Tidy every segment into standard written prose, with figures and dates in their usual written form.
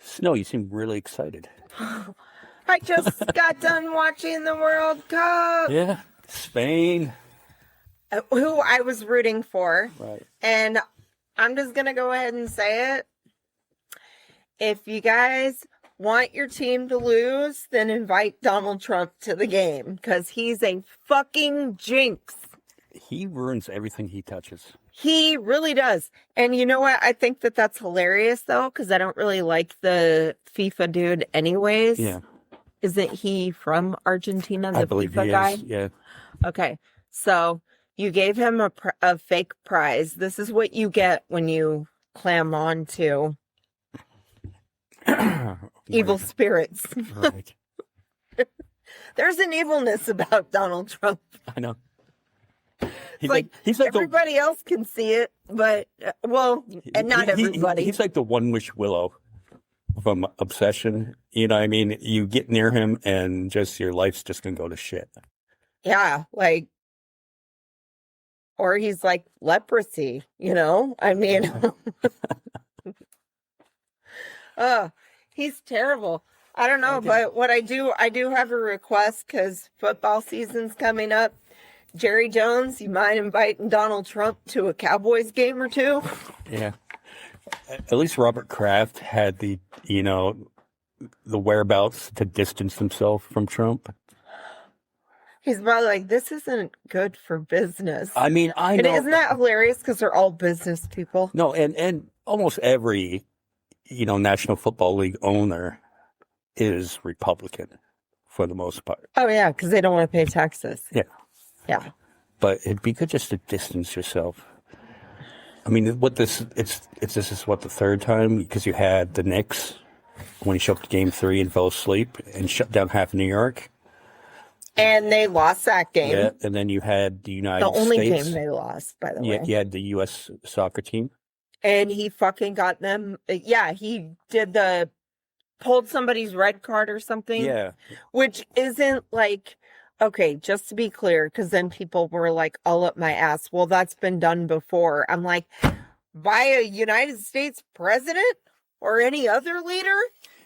Snow, you seem really excited. I just got done watching the World Cup. Yeah, Spain. Who I was rooting for. Right. And I'm just going to go ahead and say it. If you guys want your team to lose, then invite Donald Trump to the game. Because he's a fucking jinx. He ruins everything he touches. He really does. And you know what? I think that that's hilarious, though, because I don't really like the FIFA dude anyways. Yeah. Isn't he from Argentina, the I believe FIFA he guy? is. Yeah. Okay. So you gave him a fake prize. This is what you get when you clam on to evil spirits. Right. There's an evilness about Donald Trump. I know. He's like everybody else can see it, but and not everybody. He's like the one wish Willow from Obsession. You know what I mean? You get near him and just your life's just going to go to shit. Yeah, like, or he's like leprosy, you know? I mean, he's terrible. I don't know, but what I do have a request because football season's coming up. Jerry Jones, you mind inviting Donald Trump to a Cowboys game or two? Yeah. At least Robert Kraft had the whereabouts to distance himself from Trump. He's probably like, this isn't good for business. I mean, I know. And isn't that hilarious? Because they're all business people. No, and almost every, National Football League owner is Republican for the most part. Oh, yeah, because they don't want to pay taxes. Yeah. Yeah. But it'd be good just to distance yourself. I mean, this is what, the third time? Because you had the Knicks when he showed up to Game 3 and fell asleep and shut down half of New York. And they lost that game. Yeah, and then you had the United States. The only game they lost, by the way. You had the U.S. soccer team. And he fucking got them. Yeah, he pulled somebody's red card or something. Yeah. Which isn't like, okay, just to be clear, because then people were like all up my ass. Well, that's been done before. I'm like, by a United States president or any other leader?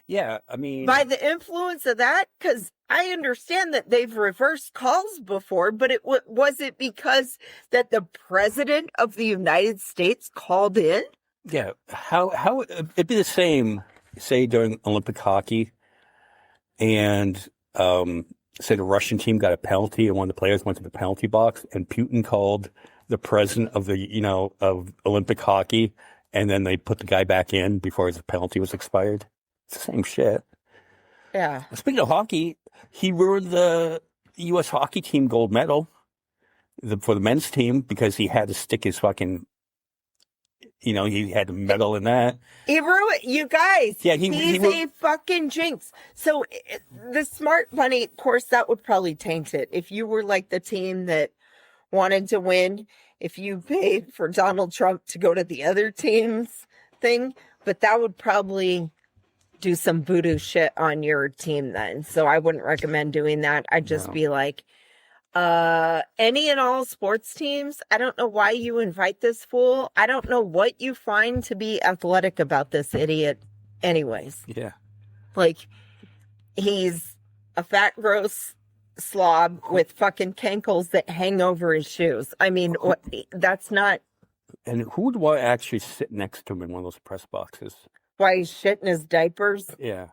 Yeah, I mean, by the influence of that? Because I understand that they've reversed calls before, but was it because that the president of the United States called in? Yeah, how it'd be the same, say, during Olympic hockey, and say the Russian team got a penalty, and one of the players went to the penalty box, and Putin called the president of the of Olympic hockey, and then they put the guy back in before his penalty was expired. It's the same shit. Yeah. Speaking of hockey, he ruined the U.S. hockey team gold medal for the men's team because he had to stick his fucking, he had a medal in that. He ruined, you guys. Yeah, he's a fucking jinx. So the smart money, of course, that would probably taint it. If you were like the team that wanted to win, if you paid for Donald Trump to go to the other team's thing, but that would probably do some voodoo shit on your team then. So I wouldn't recommend doing that. I'd just be like, any and all sports teams, I don't know why you invite this fool. I don't know what you find to be athletic about this idiot anyways. Yeah. Like, he's a fat, gross slob with fucking cankles that hang over his shoes. I mean, that's not... And who would want to actually sit next to him in one of those press boxes? Why he's shitting his diapers? Yeah.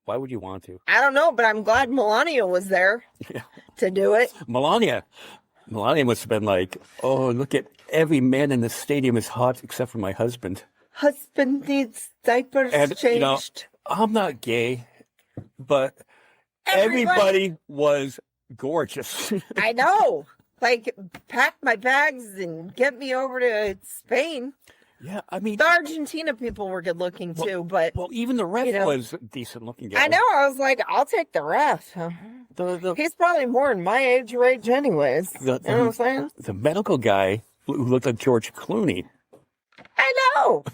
Why would you want to? I don't know, but I'm glad Melania was there to do it. Melania must have been like, oh, look at every man in the stadium is hot except for my husband. Husband needs diapers changed. I'm not gay, but everybody was gorgeous. I know. Like, pack my bags and get me over to Spain. Yeah, I mean... The Argentina people were good looking too, but... Well, even the ref was a decent looking guy. I know, I was like, I'll take the ref. He's probably more in my age range anyways. You know what I'm saying? The medical guy who looked like George Clooney. I know!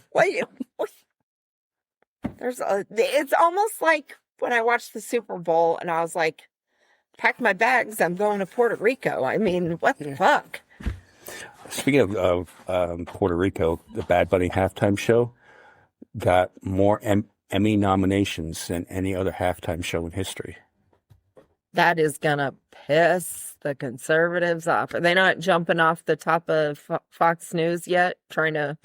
It's almost like when I watched the Super Bowl and I was like, pack my bags, I'm going to Puerto Rico. I mean, what the fuck? Speaking of Puerto Rico, the Bad Bunny halftime show got more Emmy nominations than any other halftime show in history. That is gonna piss the conservatives off. Are they not jumping off the top of Fox News yet, trying to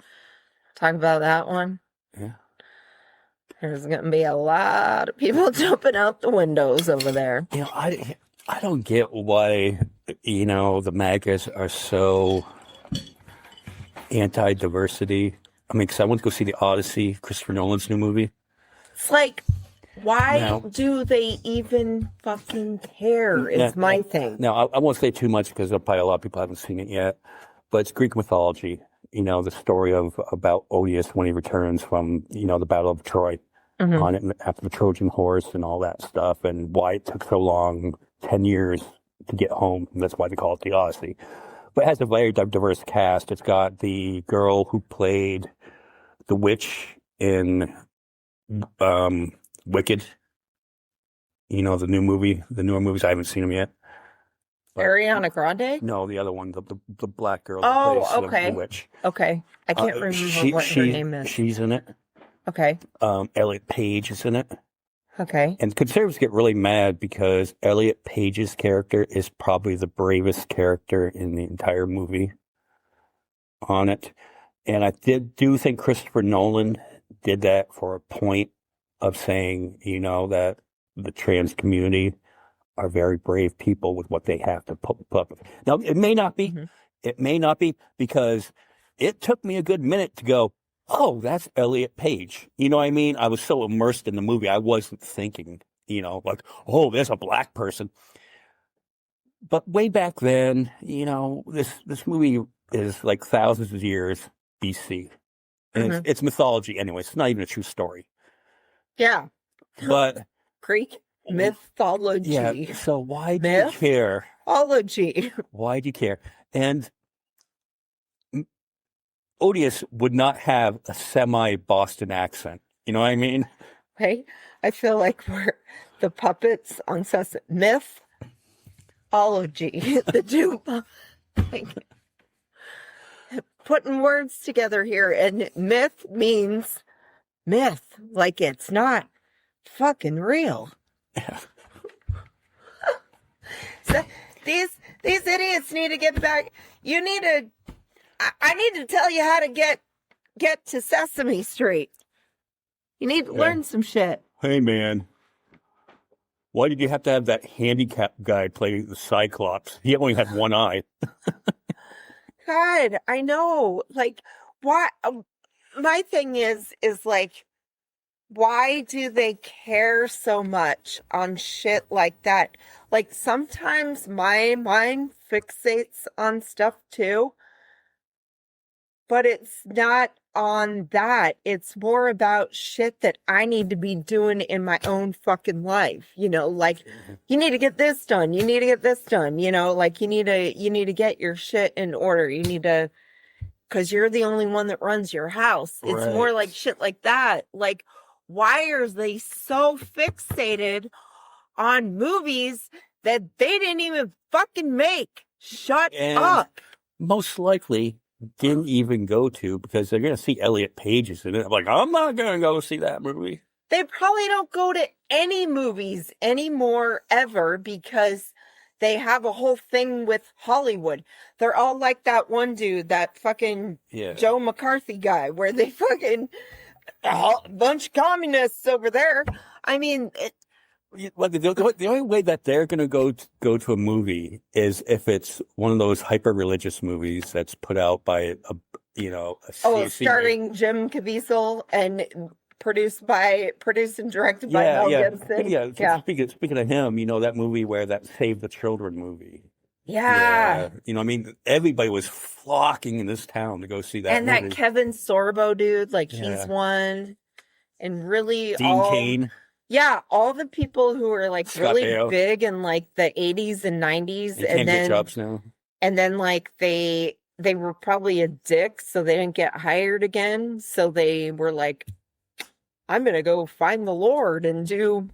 talk about that one? Yeah. There's gonna be a lot of people jumping out the windows over there. You know, I don't get why, the MAGAs are so anti-diversity. I mean, because I went to go see the Odyssey, Christopher Nolan's new movie. It's like, why do they even fucking care is my thing. Now, I won't say too much because probably a lot of people haven't seen it yet, but it's Greek mythology. The story about Odyssey when he returns from, the Battle of Troy on it after the Trojan horse and all that stuff, and why it took so long, 10 years to get home. And that's why they call it the Odyssey. But it has a very diverse cast. It's got the girl who played the witch in Wicked. The newer movies. I haven't seen them yet. But, Ariana Grande? No, the other one, the black girl. Oh, that plays okay. The witch. Okay. I can't remember what her name is. She's in it. Okay. Elliot Page is in it. Okay. And conservatives get really mad because Elliot Page's character is probably the bravest character in the entire movie on it. And I do think Christopher Nolan did that for a point of saying, that the trans community are very brave people with what they have to put up with. Now, it may not be. Mm-hmm. It may not be, because it took me a good minute to go, oh, that's Elliot Page. You know what I mean? I was so immersed in the movie, I wasn't thinking, like, oh, there's a black person. But way back then, this movie is like thousands of years BC. And it's mythology anyway. It's not even a true story. Yeah. But Greek mythology. Yeah. So why do you care? Mythology. Why do you care? And Odyssey would not have a semi-Boston accent. You know what I mean? Right? I feel like we're the puppets on mythology. The two. Putting words together here. And myth means myth. Like it's not fucking real. Yeah. So these idiots need to get back. You need to. I need to tell you how to get to Sesame Street. You need to learn some shit. Hey, man. Why did you have to have that handicapped guy play the Cyclops? He only had one eye. God, I know. Like, why? My thing is like, why do they care so much on shit like that? Like, sometimes my mind fixates on stuff too. But it's not on that. It's more about shit that I need to be doing in my own fucking life. Like, you need to get this done. You need to get this done. Like you need to get your shit in order. You need to, because you're the only one that runs your house. It's right. More like shit like that. Like, why are they so fixated on movies that they didn't even fucking make? Shut up. Most likely didn't even go to, because they're going to see Elliot Page's in it. I'm like, I'm not going to go see that movie. They probably don't go to any movies anymore ever, because they have a whole thing with Hollywood. They're all like that one dude, that fucking Joe McCarthy guy, where they fucking a bunch of communists over there. I mean, the only way that they're going to go to a movie is if it's one of those hyper religious movies that's put out by a starring Jim Caviezel and produced and directed by Mel Gibson. Yeah. Speaking of him, that movie where that Save the Children movie. Yeah. I mean, everybody was flocking in this town to go see that and movie. That Kevin Sorbo dude, like he's one, and really Dean Cain. Yeah, all the people who were like Scott really Baio. big in like the 80s and 90s, They can't get jobs now. And then like they were probably a dick, so they didn't get hired again. So they were like, I'm going to go find the Lord and do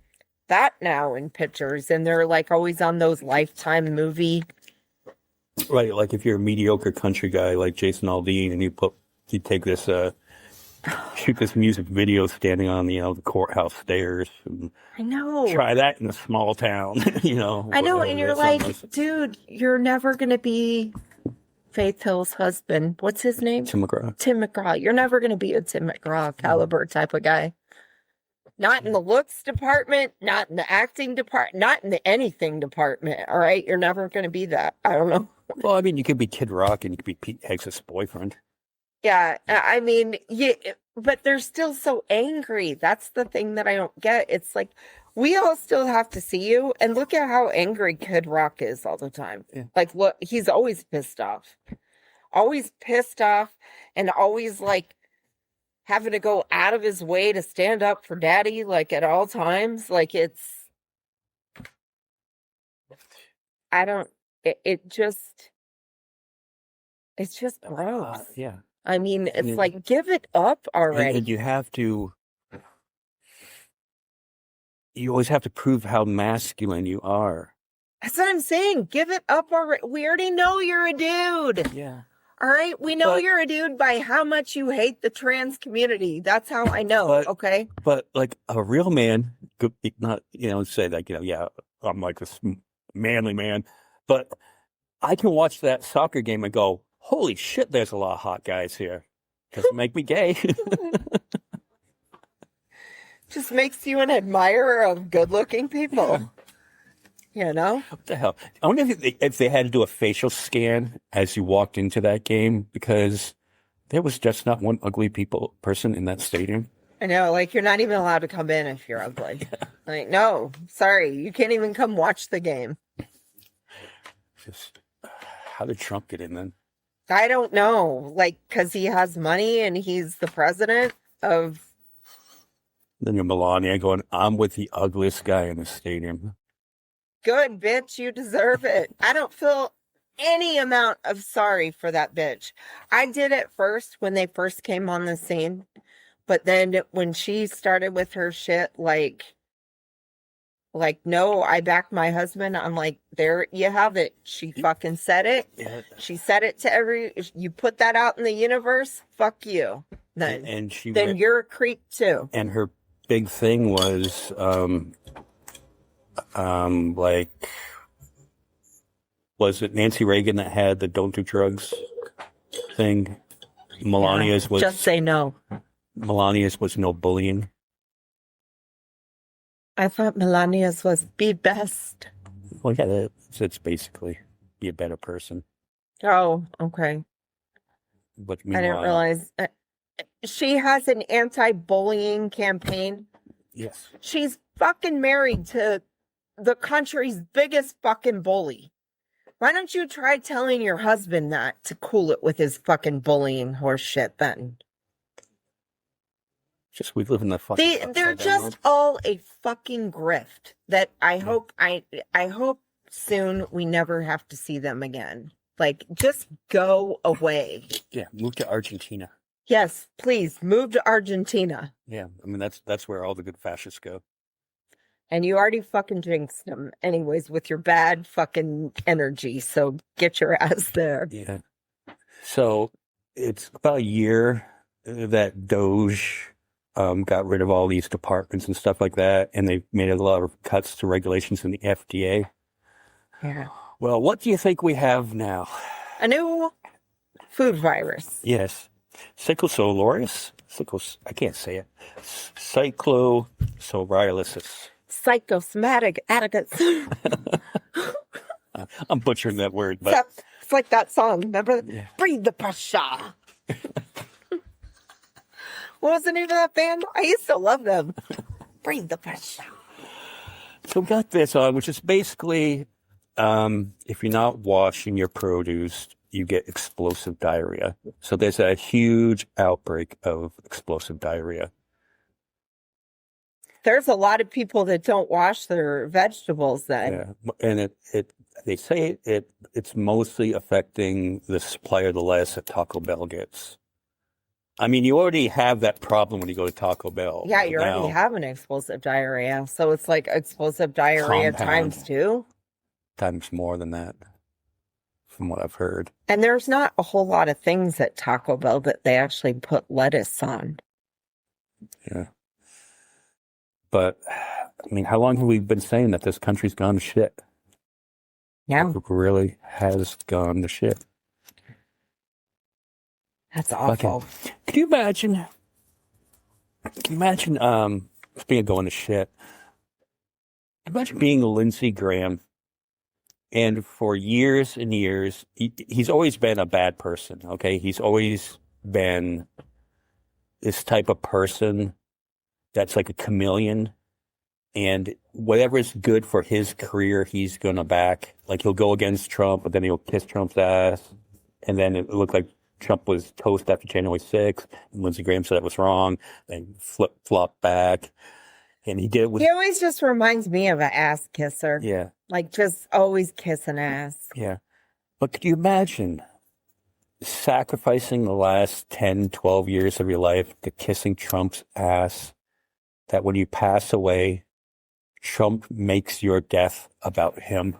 that now in pictures. And they're like always on those Lifetime movie. Right, like if you're a mediocre country guy like Jason Aldean and you take this shoot this music video standing on the courthouse stairs and I know. try that in a small town, I know. And you're like, unless- dude, you're never going to be Faith Hill's husband. What's his name? Tim McGraw. Tim McGraw. You're never going to be a Tim McGraw caliber type of guy. Not in the looks department, not in the acting department, not in the anything department. All right. You're never going to be that. I don't know. Well, I mean, you could be Kid Rock and you could be Pete Hex's boyfriend. Yeah. I mean, yeah, but they're still so angry. That's the thing that I don't get. It's like, we all still have to see you. And look at how angry Kid Rock is all the time. Yeah. Like, look, he's always pissed off. Always pissed off and always like having to go out of his way to stand up for daddy, like at all times. Like it's gross. Yeah. I mean, it's Yeah. like, give it up already. And you always have to prove how masculine you are. That's what I'm saying. Give it up already. We already know you're a dude. Yeah. All right. We know But- you're a dude by how much you hate the trans community. That's how I know. But- Okay. But like a real man could be not, say like, yeah, I'm like this manly man, but I can watch that soccer game and go, holy shit, there's a lot of hot guys here. Doesn't make me gay. Just makes you an admirer of good-looking people. You know? What the hell? I wonder if they had to do a facial scan as you walked into that game because there was just not one ugly person in that stadium. I know, like you're not even allowed to come in if you're ugly. Like, no, sorry, you can't even come watch the game. Just how did Trump get in then? I don't know, like, because he has money and he's the president of. Then you're Melania going, I'm with the ugliest guy in the stadium. Good, bitch, you deserve it. I don't feel any amount of sorry for that bitch. I did at first when they first came on the scene, but then when she started with her shit, like, no, I back my husband. I'm like, there you have it. She fucking said it. Yeah. She said it to you put that out in the universe, fuck you. Then, And she then you're a creep too. and her big thing was like, was it Nancy Reagan that had the don't do drugs thing? Melania's was Just say no. Melania's was no bullying. I thought Melania's was be best. Well, yeah, it's basically be a better person. Oh, okay. But I didn't meanwhile, realize. She has an anti-bullying campaign. yes, She's fucking married to the country's biggest fucking bully. Why don't you try telling your husband that to cool it with his fucking bullying horse shit then? just we live in the fucking. They're upside down just world. all a fucking grift that I hope soon we never have to see them again. Like, just go away. Yeah, move to Argentina. Yes, please move to Argentina. Yeah, I mean that's where all the good fascists go. And you already fucking jinxed them anyways with your bad fucking energy. So get your ass there. Yeah. So it's about a year that Doge got rid of all these departments and stuff like that, and they made a lot of cuts to regulations in the FDA. Yeah. Well, what do you think we have now? A new food virus. Yes. Cyclosolorius? I can't say it. Cyclosoloriasis. Psychosomatic atticus. I'm butchering that word, but It's like that song. Remember? Yeah. Breathe the pressure. What was the name of that band? I used to love them. Breathe the pressure. so we got this on, which is basically if you're not washing your produce, you get explosive diarrhea. So there's a huge outbreak of explosive diarrhea. There's a lot of people that don't wash their vegetables then. Yeah, and they say it's mostly affecting the supply of the lettuce that Taco Bell gets. I mean, you already have that problem when you go to Taco Bell. Yeah, you already Now, have an explosive diarrhea. So it's like explosive diarrhea Compound. times 2. times more than that, from what I've heard. And there's not a whole lot of things at Taco Bell that they actually put lettuce on. Yeah. But, I mean, how long have we been saying that this country's gone to shit? Yeah, It really has gone to shit. that's awful. Can you imagine, speaking of going to shit, imagine being Lindsey Graham, and for years and years, he's always been a bad person, okay? He's always been this type of person that's like a chameleon, and whatever is good for his career, he's going to back. Like, he'll go against Trump, but then he'll kiss Trump's ass, and then it looked like Trump was toast after January 6th, and Lindsey Graham said it was wrong, and flip-flop back. And he did it with... He always just reminds me of an ass kisser. Yeah. Like, just always kissing ass. Yeah. But could you imagine sacrificing the last 10, 12 years of your life to kissing Trump's ass, that when you pass away, Trump makes your death about him?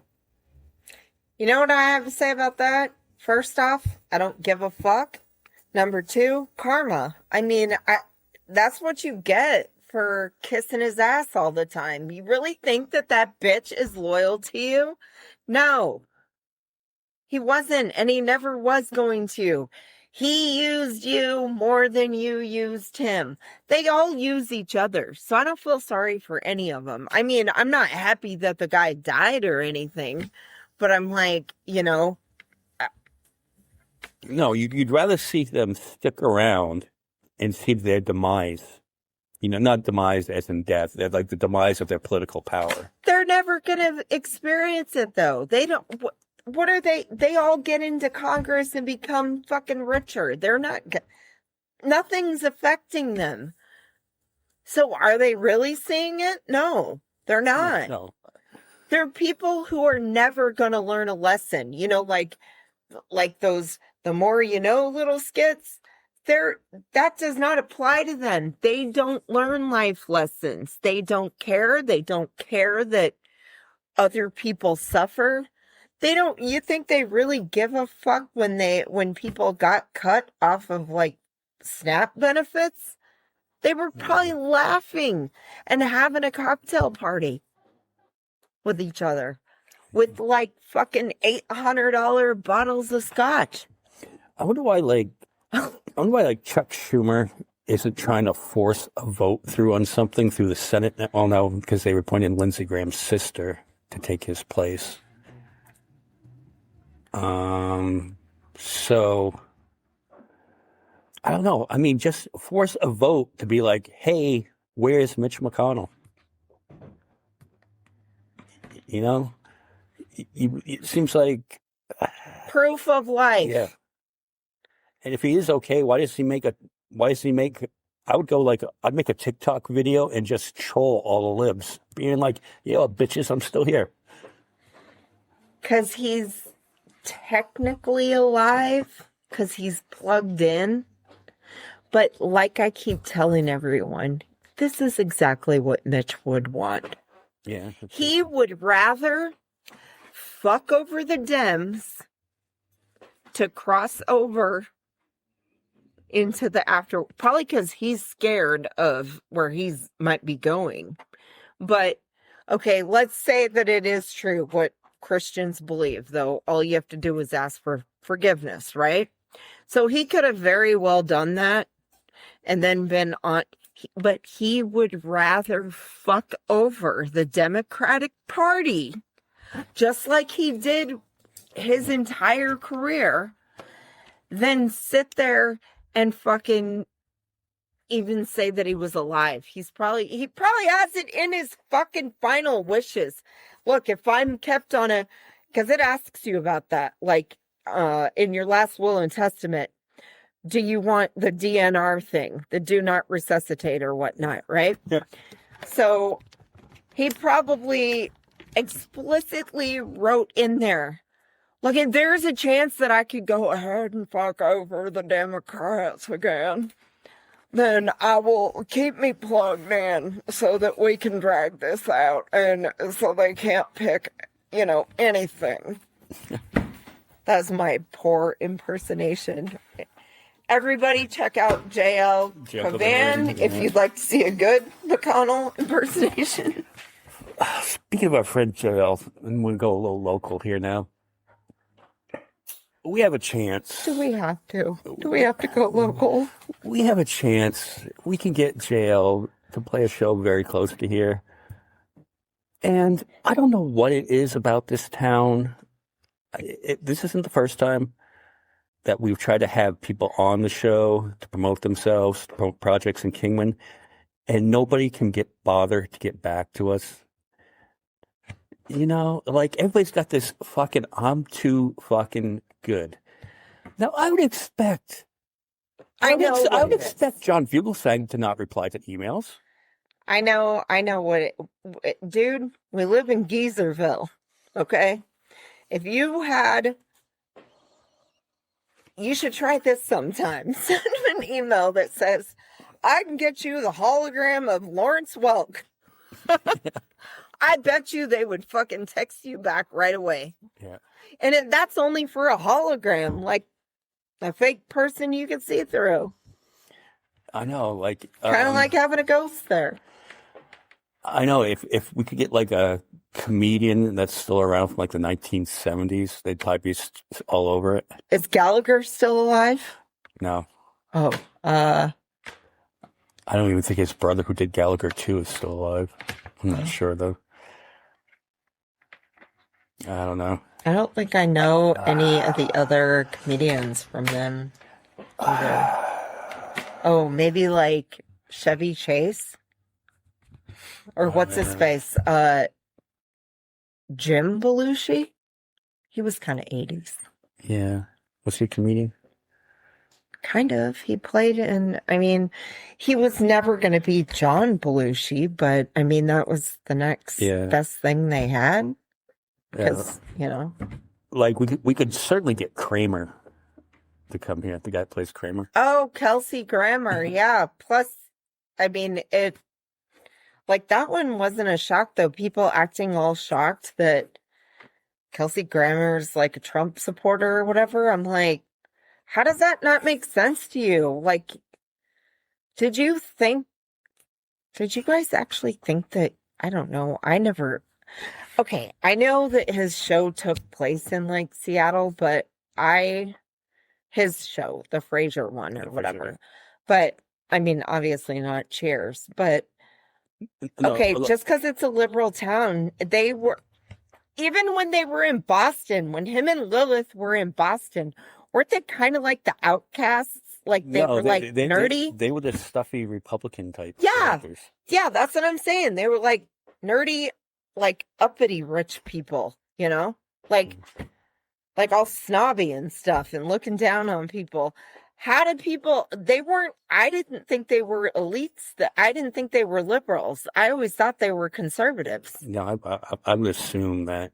You know what I have to say about that? First off, I don't give a fuck. Number 2, karma. I mean, that's what you get for kissing his ass all the time. You really think that that bitch is loyal to you? No. He wasn't, and he never was going to. He used you more than you used him. They all use each other, so I don't feel sorry for any of them. I mean, I'm not happy that the guy died or anything, but I'm like, you know... No, you'd rather see them stick around and see their demise. You know, not demise as in death. They're like the demise of their political power. They're never going to experience it, though. They don't... What are they? They all get into Congress and become fucking richer. They're not... Nothing's affecting them. So are they really seeing it? No, they're not. No. There are people who are never going to learn a lesson. You know, like those... The more you know little skits, that does not apply to them. They don't learn life lessons. They don't care. They don't care that other people suffer. They don't, you think they really give a fuck when people got cut off of like SNAP benefits? They were probably laughing and having a cocktail party with each other with like fucking $800 bottles of scotch. I wonder why Chuck Schumer isn't trying to force a vote through on something through the Senate. Well, no, because they were appointing Lindsey Graham's sister to take his place. So I don't know. I mean, just force a vote to be like, hey, where's Mitch McConnell? You know, it seems like Proof of life. Yeah. And if he is okay, I would I'd make a TikTok video and just troll all the libs, being like, yo, bitches, I'm still here. Because he's technically alive, because he's plugged in. But like I keep telling everyone, this is exactly what Mitch would want. Yeah. He would rather fuck over the Dems to cross over into the after, probably because he's scared of where he's might be going. But okay, let's say that it is true what Christians believe, though all you have to do is ask for forgiveness, right? So he could have very well done that and then been on, but he would rather fuck over the Democratic Party just like he did his entire career than sit there and fucking even say that he was alive. He probably has it in his fucking final wishes. Look, if I'm kept on because it asks you about that, like in your last will and testament, do you want the DNR thing, the do not resuscitate or whatnot, right? Yeah. So he probably explicitly wrote in there, look, if there's a chance that I could go ahead and fuck over the Democrats again, then I will keep me plugged in so that we can drag this out and so they can't pick, anything. That's my poor impersonation. Everybody check out JL Cavan if you'd like to see a good McConnell impersonation. Speaking of our friend JL, I'm going to go a little local here now. We have a chance. Do we have to? Do we have to go local? We have a chance. We can get JL to play a show very close to here. And I don't know what it is about this town. This isn't the first time that we've tried to have people on the show to promote themselves, to promote projects in Kingman, and nobody can get bothered to get back to us. Everybody's got this fucking, I'm too fucking good. Now, I would expect John Fugelsang to not reply to emails. I know dude, we live in Geezerville, okay? If you should try this sometime. Send him an email that says, I can get you the hologram of Lawrence Welk. I bet you they would fucking text you back right away. Yeah. And that's only for a hologram, like a fake person you can see through. I know, kind of like having a ghost there. I know, if we could get like a comedian that's still around from like the 1970s, they'd probably be all over it. Is Gallagher still alive? No. Oh, I don't even think his brother who did Gallagher 2 is still alive. I'm not sure though. I don't know. I don't think I know any of the other comedians from them either. Oh, maybe like Chevy Chase? Or what's his face? Jim Belushi? He was kind of 80s. Yeah. Was he a comedian? Kind of. He played he was never going to be John Belushi, but that was the next best thing they had. Because, Like, we could certainly get Kramer to come here. The guy that plays Kramer. Oh, Kelsey Grammer. Yeah. Plus, that one wasn't a shock, though. People acting all shocked that Kelsey Grammer's like a Trump supporter or whatever. I'm like, how does that not make sense to you? Like, did you guys actually think that, I don't know, okay, I know that his show took place in like Seattle, but his show, the Frasier one or whatever, but obviously not Cheers, but okay, just because it's a liberal town, even when they were in Boston, when him and Lilith were in Boston, weren't they kind of like the outcasts? Like they were nerdy? They were the stuffy Republican type. Yeah. Characters. Yeah, that's what I'm saying. They were like nerdy, like uppity rich people, Like all snobby and stuff and looking down on people. How did I didn't think they were elites. I didn't think they were liberals. I always thought they were conservatives. No, I would assume that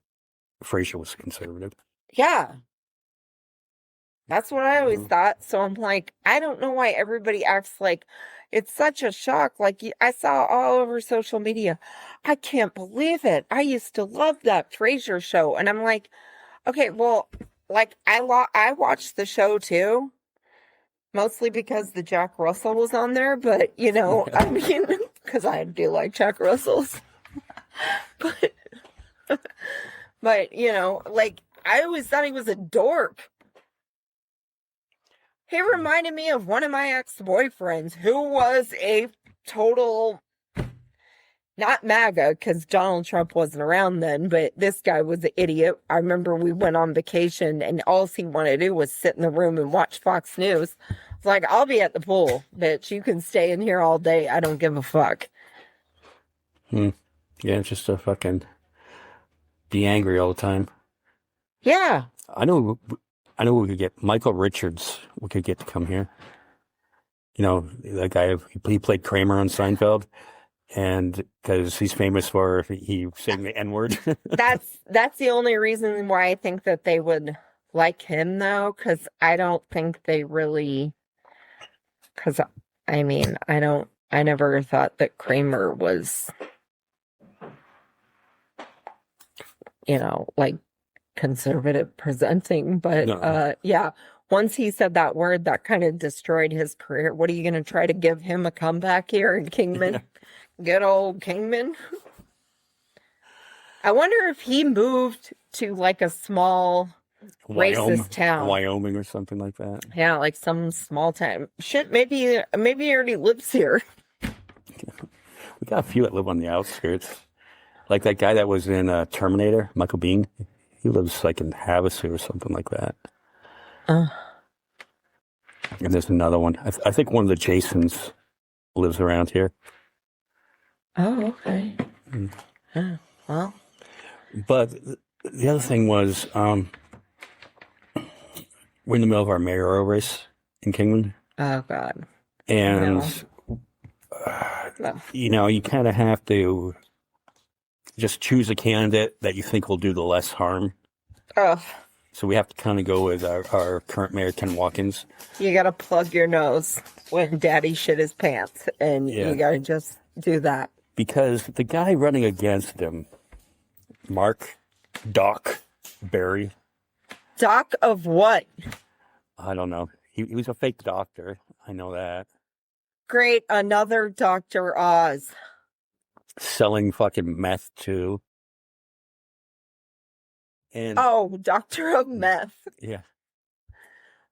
Frasier was conservative. Yeah. That's what I always thought. So I'm like, I don't know why everybody acts like it's such a shock. Like I saw all over social media. I can't believe it. I used to love that Frasier show. And I'm like, okay, well, like I watched the show too. Mostly because the Jack Russell was on there. But, because I do like Jack Russells. but, I always thought he was a dork. He reminded me of one of my ex-boyfriends who was a total, not MAGA, because Donald Trump wasn't around then, but this guy was an idiot. I remember we went on vacation and all he wanted to do was sit in the room and watch Fox News. It's like, I'll be at the pool, bitch. You can stay in here all day. I don't give a fuck. Yeah, just to fucking be angry all the time. Yeah. I know we could get Michael Richards. We could get to come here. That guy, he played Kramer on Seinfeld. And because he's famous for he saying the N-word. That's the only reason why I think that they would like him, though, because I don't think they really, because I mean, I never thought that Kramer was, like conservative presenting, but No. yeah, once he said that word, that kind of destroyed his career. What are you going to try to give him a comeback here in Kingman? Good old Kingman. I wonder if he moved to like a small racist town. Wyoming or something like that. Yeah, like some small town. Shit, maybe he already lives here. We got a few that live on the outskirts. Like that guy that was in Terminator, Michael Biehn. He lives like in Havasu or something like that. And there's another one. I think one of the Jasons lives around here. Oh, okay. Yeah, well. But the other thing was, we're in the middle of our mayoral race in Kingman. Oh, God. And, No. you kind of have to just choose a candidate that you think will do the less harm. Oh. So we have to kind of go with our current mayor, Ken Watkins. You got to plug your nose when daddy shit his pants. And you got to just do that. Because the guy running against him, Doc Barry. Doc of what? I don't know. He was a fake doctor. I know that. Great. Another Dr. Oz. Selling fucking meth too. And Doctor of Meth. Yeah.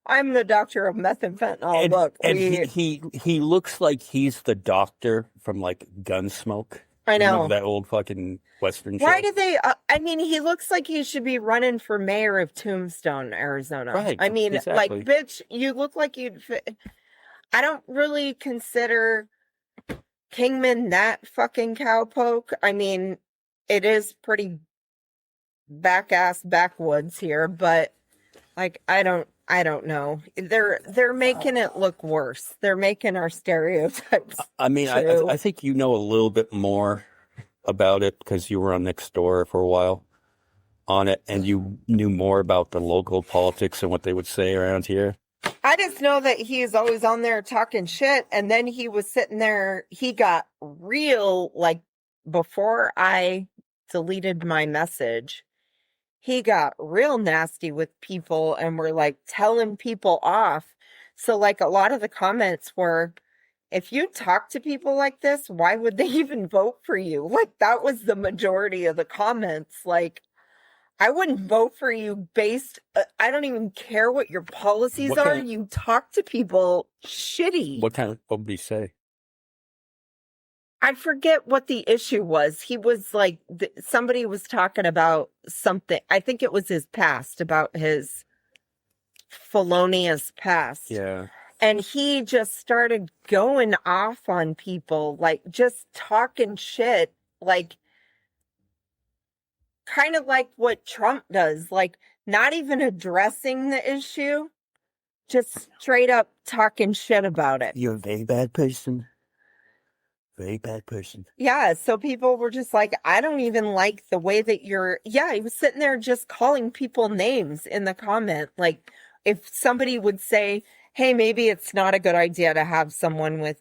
I'm the doctor of meth and fentanyl. And, Look, and he looks like he's the doctor from like Gunsmoke. I know. Remember that old fucking Western show? Why do they? I mean, he looks like he should be running for mayor of Tombstone, Arizona. Right. I mean, exactly. like, bitch, you look like you'd fit. I don't really consider Kingman that fucking cowpoke. I mean, it is pretty backwoods here, but like, I don't know. They're making it look worse. They're making our stereotypes. I mean, I think you know a little bit more about it because you were on Next Door for a while on it, and you knew more about the local politics and what they would say around here. I just know that he's always on there talking shit, and then he was sitting there. He got real, like, before I deleted my message, he got real nasty with people and were like telling people off. So like a lot of the comments were, if you talk to people like this, why would they even vote for you? Like that was the majority of the comments. Like, I wouldn't vote for you based, I don't even care what your policies are. You talk to people shitty. What would he say? I forget what the issue was. He was like, somebody was talking about something. I think it was his past, about his felonious past. Yeah. And he just started going off on people, like just talking shit, like kind of like what Trump does, like not even addressing the issue, just straight up talking shit about it. You're a very bad person. Very bad person. Yeah, so people were just like, I don't even like the way that he was sitting there just calling people names in the comment. Like, if somebody would say, hey, maybe it's not a good idea to have someone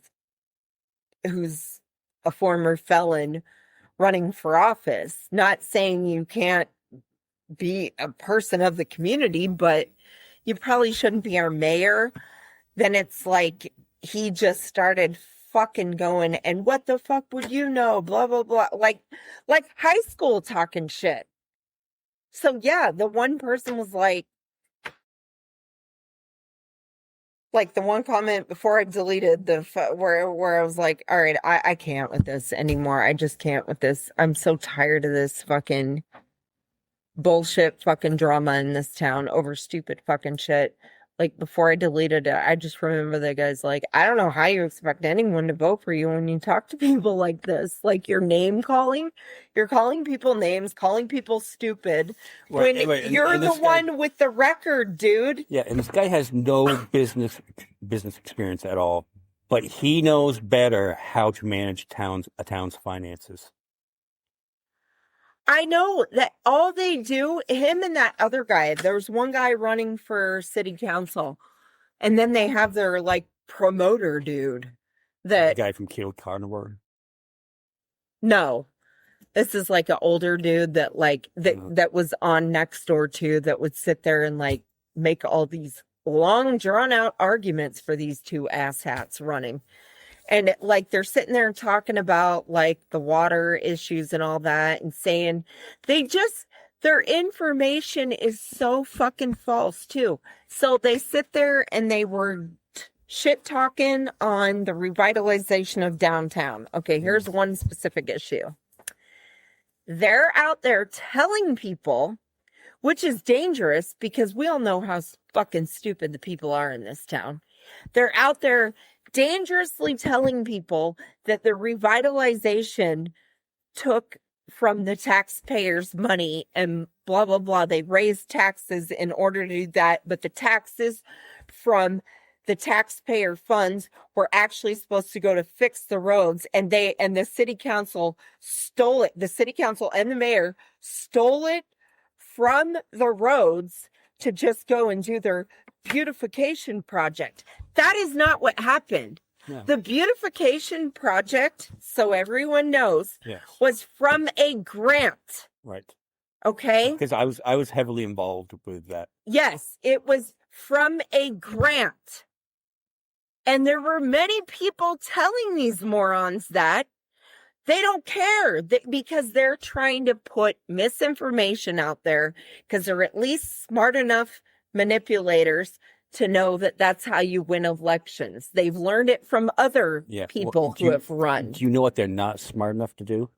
who's a former felon running for office. Not saying you can't be a person of the community, but you probably shouldn't be our mayor. Then it's like, he just started fucking going, and what the fuck would you know, blah blah blah, like high school talking shit. So yeah, the one person was like the one comment before I deleted where I was like, all right, I can't with this anymore. I just can't with this. I'm so tired of this fucking bullshit fucking drama in this town over stupid fucking shit. Like, before I deleted it, I just remember the guy's like, I don't know how you expect anyone to vote for you when you talk to people like this. Like, you're name calling. You're calling people names, calling people stupid. Right, when you're the one with the record, dude. Yeah, and this guy has no business experience at all. But he knows better how to manage a town's finances. I know that all they do, him and that other guy, there was one guy running for city council, and then they have their like promoter dude. The guy from Killed Carnivore. No. This is like an older dude that that was on Next Door too, that would sit there and like make all these long drawn out arguments for these two asshats running. And like they're sitting there talking about like the water issues and all that and saying their information is so fucking false too. So they sit there and they were shit talking on the revitalization of downtown. Okay, here's one specific issue. They're out there telling people, which is dangerous because we all know how fucking stupid the people are in this town. They're out there dangerously telling people that the revitalization took from the taxpayers' money and blah, blah, blah. They raised taxes in order to do that, but the taxes from the taxpayer funds were actually supposed to go to fix the roads, and the city council stole it. The city council and the mayor stole it from the roads to just go and do their beautification project. That is not what happened. Yeah. The beautification project, so everyone knows, Yes. was from a grant. Right. Okay? Because I was heavily involved with that. Yes, it was from a grant. And there were many people telling these morons that they don't care because they're trying to put misinformation out there because they're at least smart enough manipulators to know that that's how you win elections. They've learned it from other people who have run. Do you know what they're not smart enough to do?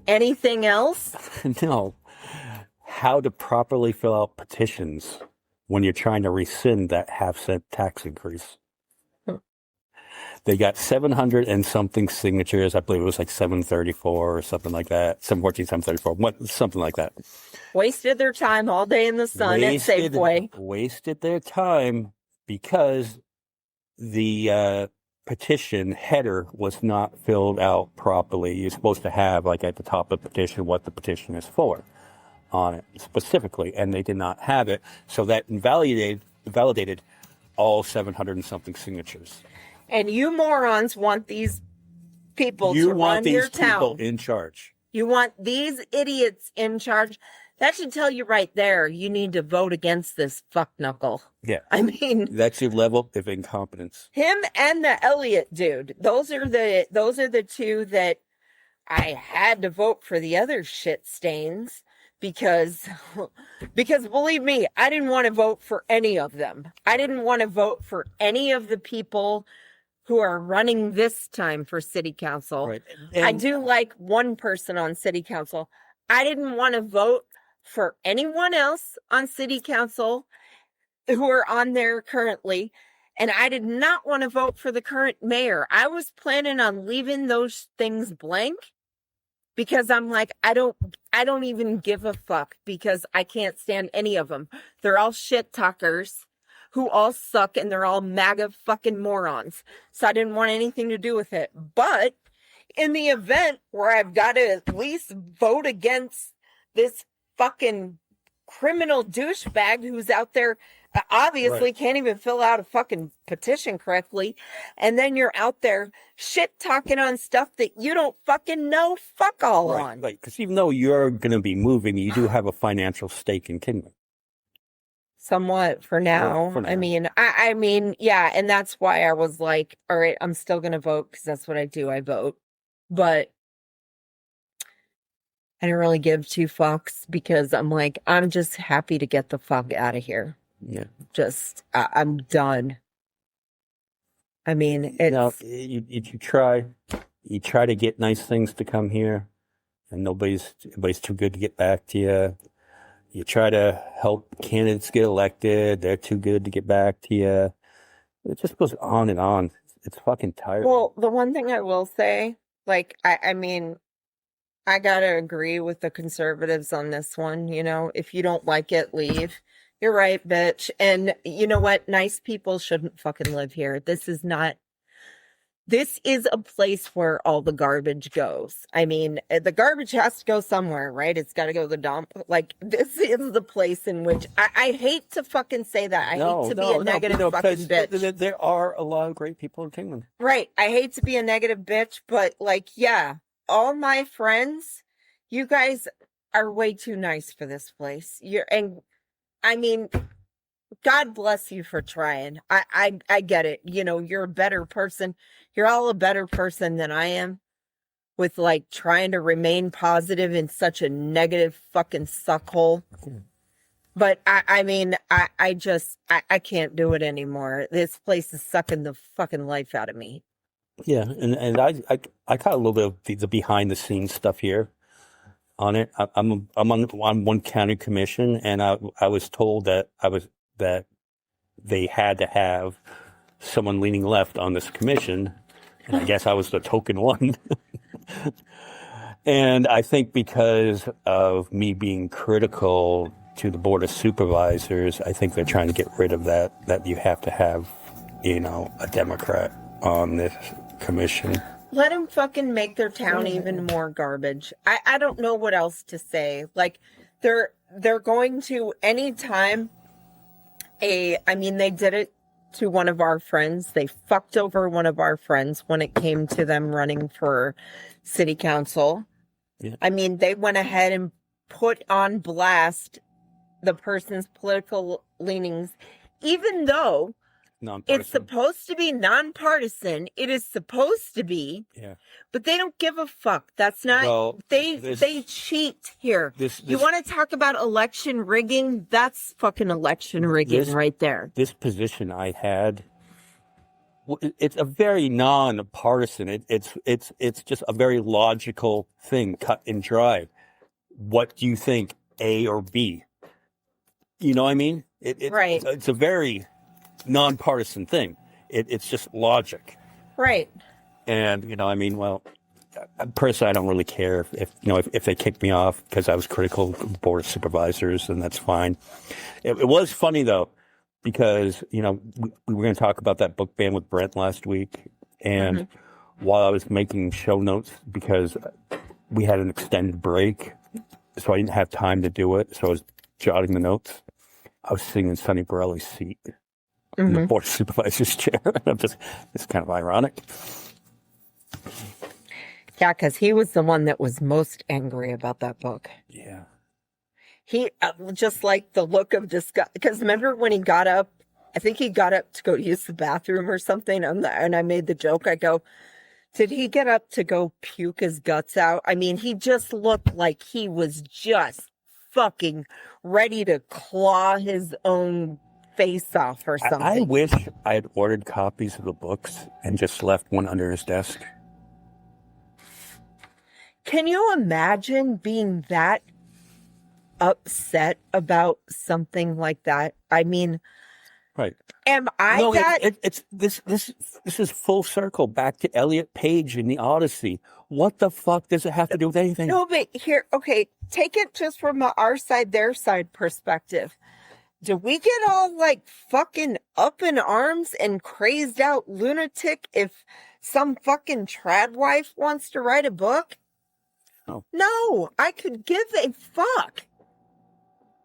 Anything else? No. How to properly fill out petitions when you're trying to rescind that half-cent tax increase. They got 700 and something signatures. I believe it was like 734 or something like that. 714, 734, something like that. Wasted their time all day in the sun at Safeway. Wasted their time because the petition header was not filled out properly. You're supposed to have, like at the top of the petition, what the petition is for on it specifically, and they did not have it. So that validated all 700 and something signatures. And you morons want these people to run your town. You want these people in charge. You want these idiots in charge. That should tell you right there, you need to vote against this fuck knuckle. Yeah. I mean, that's your level of incompetence. Him and the Elliott dude. Those are the two that I had to vote for the other shit stains because believe me, I didn't want to vote for any of them. I didn't want to vote for any of the people who are running this time for city council. Right. I do like one person on city council. I didn't want to vote for anyone else on city council who are on there currently. And I did not want to vote for the current mayor. I was planning on leaving those things blank because I'm like, I don't even give a fuck because I can't stand any of them. They're all shit talkers who all suck and they're all MAGA fucking morons. So I didn't want anything to do with it. But in the event where I've got to at least vote against this fucking criminal douchebag who's out there obviously can't even fill out a fucking petition correctly, and then you're out there shit talking on stuff that you don't fucking know fuck all on. Right, because even though you're going to be moving, you do have a financial stake in Kingman. Somewhat for now. For now. I mean, yeah, and that's why I was like, all right, I'm still going to vote because that's what I do. I vote. But I didn't really give two fucks because I'm like, I'm just happy to get the fuck out of here. Yeah. Just, I'm done. I mean, it's... You try to get nice things to come here, and everybody's too good to get back to you. You try to help candidates get elected. They're too good to get back to you. It just goes on and on. It's fucking tiring. Well, the one thing I will say, like, I mean, I gotta agree with the conservatives on this one. You know, if you don't like it, leave. You're right, bitch. And you know what? Nice people shouldn't fucking live here. This is not this is a place where all the garbage goes. I mean, the garbage has to go somewhere, right? It's got to go to the dump. Like, this is the place in which I hate to fucking say that. I hate to be a negative fucking bitch. There are a lot of great people in Kingman. Right. I hate to be a negative bitch, but like, yeah, all my friends, you guys are way too nice for this place. I mean, God bless you for trying. I get it. You know, you're a better person. You're all a better person than I am with like trying to remain positive in such a negative fucking suckhole. But I mean, I can't do it anymore. This place is sucking the fucking life out of me. Yeah. And I caught a little bit of the behind the scenes stuff here on it. I'm on one county commission, and I was told that they had to have someone leaning left on this commission, and I guess I was the token one. And I think because of me being critical to the Board of Supervisors, I think they're trying to get rid of that you have to have, you know, a Democrat on this commission. Let them fucking make their town even more garbage. I don't know what else to say. Like, they're going to, anytime I mean, they did it to one of our friends. They fucked over one of our friends when it came to them running for city council. Yeah. I mean, they went ahead and put on blast the person's political leanings, even though it's supposed to be nonpartisan. It is supposed to be. Yeah. But they don't give a fuck. That's not, well, they cheat here. You want to talk about election rigging? That's fucking election rigging right there. This position I had, it's a very non-partisan. It's just a very logical thing, cut and dry. What do you think, A or B? You know what I mean? Right. It's a very nonpartisan thing. It's just logic. Right. And, you know, I mean, well, personally, I don't really care if they kick me off because I was critical of the Board of Supervisors, and that's fine. It was funny, though, because, you know, we were going to talk about that book ban with Brent last week. And while I was making show notes, because we had an extended break, so I didn't have time to do it. So I was jotting the notes. I was sitting in Sonny Borelli's seat in the Board of Supervisors chair. It's kind of ironic. Yeah, because he was the one that was most angry about that book. Yeah. He just like the look of disgust. Because remember when he got up, I think he got up to go use the bathroom or something. And I made the joke. I go, did he get up to go puke his guts out? I mean, he just looked like he was just fucking ready to claw his own face off or something. I wish I had ordered copies of the books and just left one under his desk. Can you imagine being that upset about something like that? I mean, right. Am I that? This is full circle back to Elliot Page in the Odyssey. What the fuck does it have to do with anything? No, but here, okay, take it just from our side, their side perspective. Do we get all like fucking up in arms and crazed out lunatic if some fucking trad wife wants to write a book? No, I could give a fuck.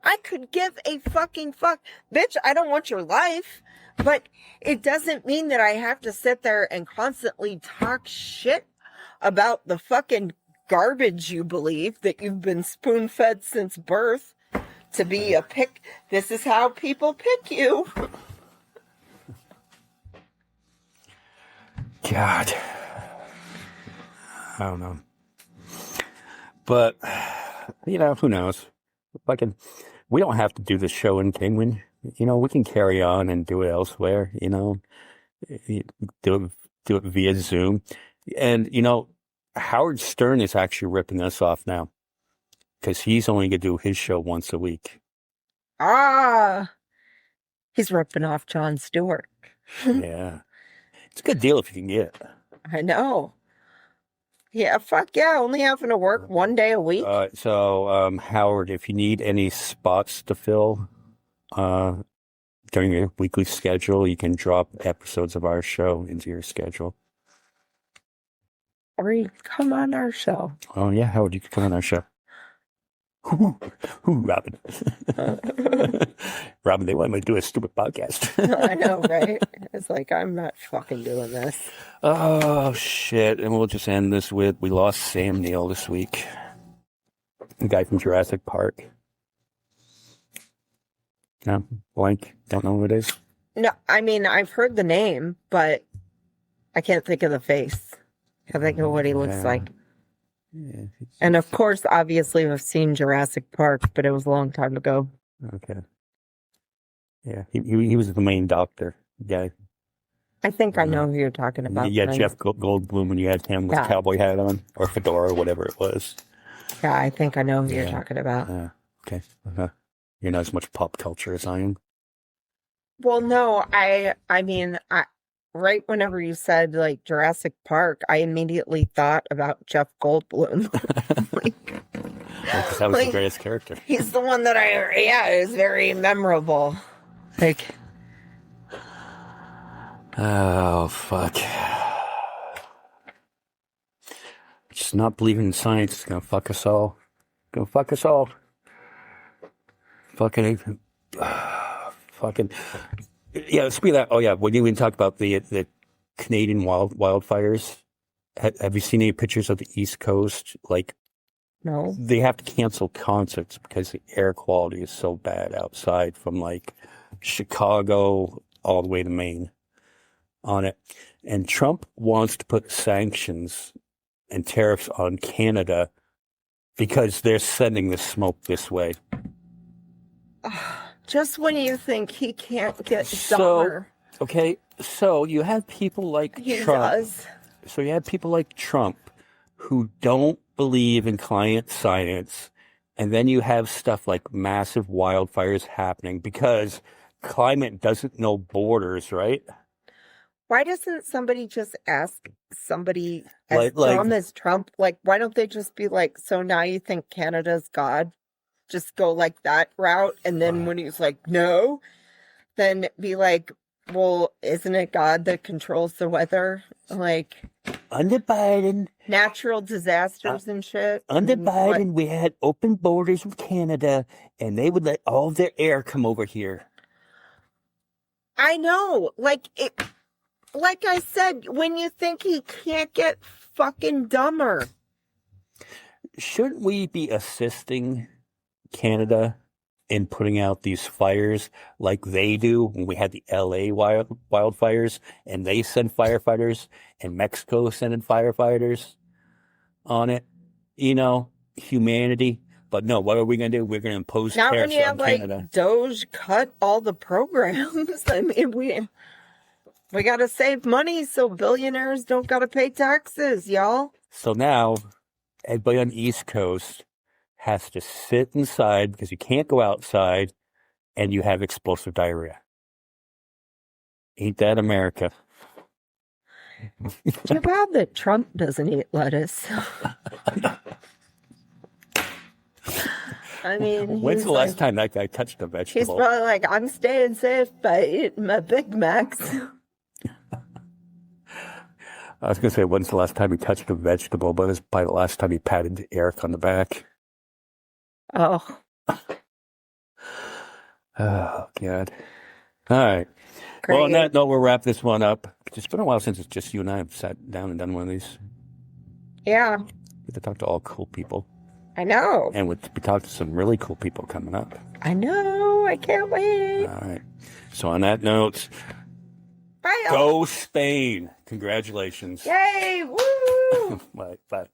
I could give a fucking fuck. Bitch, I don't want your life, but it doesn't mean that I have to sit there and constantly talk shit about the fucking garbage you believe that you've been spoon-fed since birth to be a pick. This is how people pick you. God. I don't know. But, you know, who knows? We don't have to do the show in Kingman. You know, we can carry on and do it elsewhere, you know, do it via Zoom. And, you know, Howard Stern is actually ripping us off now because he's only going to do his show once a week. He's ripping off Jon Stewart. Yeah. It's a good deal if you can get it. I know. Yeah, fuck yeah, only having to work one day a week. So, Howard, if you need any spots to fill during your weekly schedule, you can drop episodes of our show into your schedule. Or you come on our show. Oh, yeah, Howard, you could come on our show. Who, Robin? Robin, they want me to do a stupid podcast. I know, right? It's like, I'm not fucking doing this. Oh, shit. And we'll just end this with, we lost Sam Neill this week. The guy from Jurassic Park. No, blank. Don't know who it is. No, I mean, I've heard the name, but I can't think of the face. I can't think of what he looks like. Yeah. And of course, obviously, I've seen Jurassic Park, but it was a long time ago. Okay. Yeah, he was the main doctor guy. I think I know who you're talking about. Yeah, Jeff Goldblum when you had him with cowboy hat on, or fedora, or whatever it was. Yeah, I think I know who you're talking about. Okay. You're not as much pop culture as I am. Well, no, I mean, right whenever you said like Jurassic Park, I immediately thought about Jeff Goldblum. That was the greatest character. He's the one that is very memorable. Like, oh, fuck. Just not believing in science is gonna fuck us all. Gonna fuck us all. Fucking. Yeah, speaking of that, oh yeah, when you even talk about the Canadian wildfires, have you seen any pictures of the East Coast? Like, no. They have to cancel concerts because the air quality is so bad outside, from like Chicago all the way to Maine on it. And Trump wants to put sanctions and tariffs on Canada because they're sending the smoke this way. Just when you think he can't get dumber. Okay, so you have people like Trump. So you have people like Trump who don't believe in climate science, and then you have stuff like massive wildfires happening because climate doesn't know borders, right? Why doesn't somebody just ask somebody as dumb as Trump? Like, why don't they just be like, so now you think Canada's God? Just go like that route, and then when he's like, no, then be like, well, isn't it God that controls the weather? Like, under Biden, natural disasters and shit. Under Biden, we had open borders with Canada, and they would let all their air come over here. I know, like I said, when you think he can't get fucking dumber. Shouldn't we be assisting Canada in putting out these fires like they do when we had the LA wildfires, and they send firefighters, and Mexico sending firefighters on it? You know, humanity. But no, what are we going to do? We're going to impose tariffs on Canada. Not when you have, like, Doge cut all the programs. I mean, we got to save money so billionaires don't got to pay taxes, y'all. So now, everybody on the East Coast has to sit inside because you can't go outside, and you have explosive diarrhea. Ain't that America? Too bad that Trump doesn't eat lettuce. I mean, when's the last time that guy touched a vegetable? He's probably like, I'm staying safe by eating my Big Macs. I was going to say, when's the last time he touched a vegetable, but it's probably the last time he patted Eric on the back. Oh. Oh, God. All right. Great. Well, on that note, we'll wrap this one up. It's been a while since it's just you and I have sat down and done one of these. Yeah. We get to talk to all cool people. I know. And we talk to some really cool people coming up. I know. I can't wait. All right. So on that note, bye. Go Spain. Congratulations. Yay. Woo. Bye.